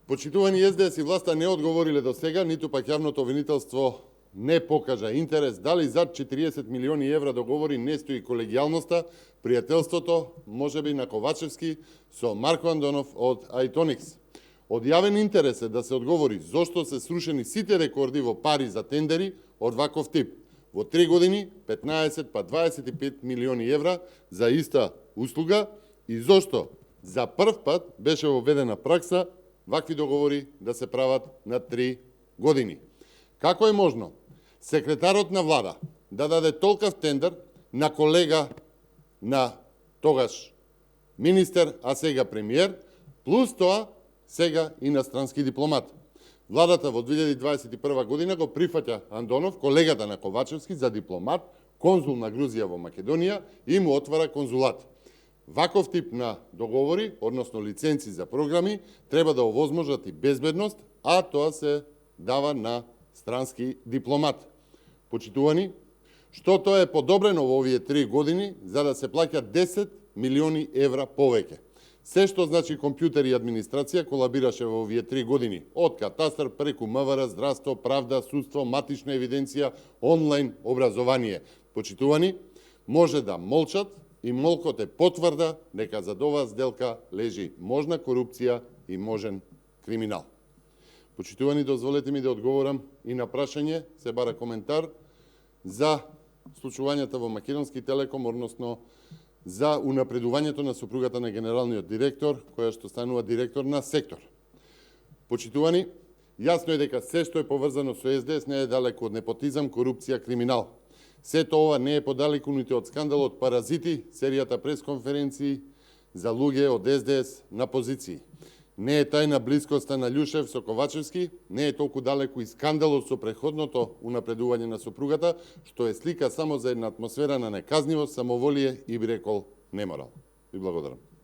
Почитувани СДС и власта не одговориле до сега, ниту пак јавното обвинителство не покажа интерес дали зад 40 милиони евра договори не стои колегијалноста, пријателството, можеби на Ковачевски со Марко Андонов од Айтоникс. Од јавен интерес е да се одговори зошто се срушени сите рекорди во пари за тендери од ваков тип. Во 3 години 15 па 25 милиони евра за иста услуга и зошто за прв пат беше воведена пракса вакви договори да се прават на 3 години. Како е можно секретарот на влада да даде толков тендер на колега на тогаш министер, а сега премиер, плюс тоа сега и на странски дипломат? Владата во 2021 година го прифаќа Андонов, колегата на Ковачевски, за дипломат, конзул на Грузија во Македонија и му отвара конзулат. Ваков тип на договори, односно лиценци за програми, треба да овозможат и безбедност, а тоа се дава на странски дипломат. Почитувани, што тоа е подобрено во овие 3 години за да се плаќа 10 милиони евра повеќе. Се што значи компјутер и администрација колабираше во овие 3 години, од катастар преку МВР, здравство, правда, судство, матична евиденција, онлайн образование. Почитувани, може да молчат и молкот е потврда дека зад оваа сделка лежи можна корупција и можен криминал. Почитувани, дозволете ми да одговорам и на прашање, се бара коментар за случувањата во Македонски телеком, односно за унапредувањето на супругата на генералниот директор, која што станува директор на сектор. Почитувани, јасно е дека се што е поврзано со СДС не е далеко од непотизам, корупција, криминал. Сето ова не е подалеку нити од скандалот Паразити, серијата пресконференции за луѓе од СДС на позиции. Не е тајна блискоста на Љушев со Ковачевски, не е толку далеку и скандалот со преходното унапредување на супругата, што е слика само за една атмосфера на неказнивост, самоволие и би рекол неморал. Ви благодарам.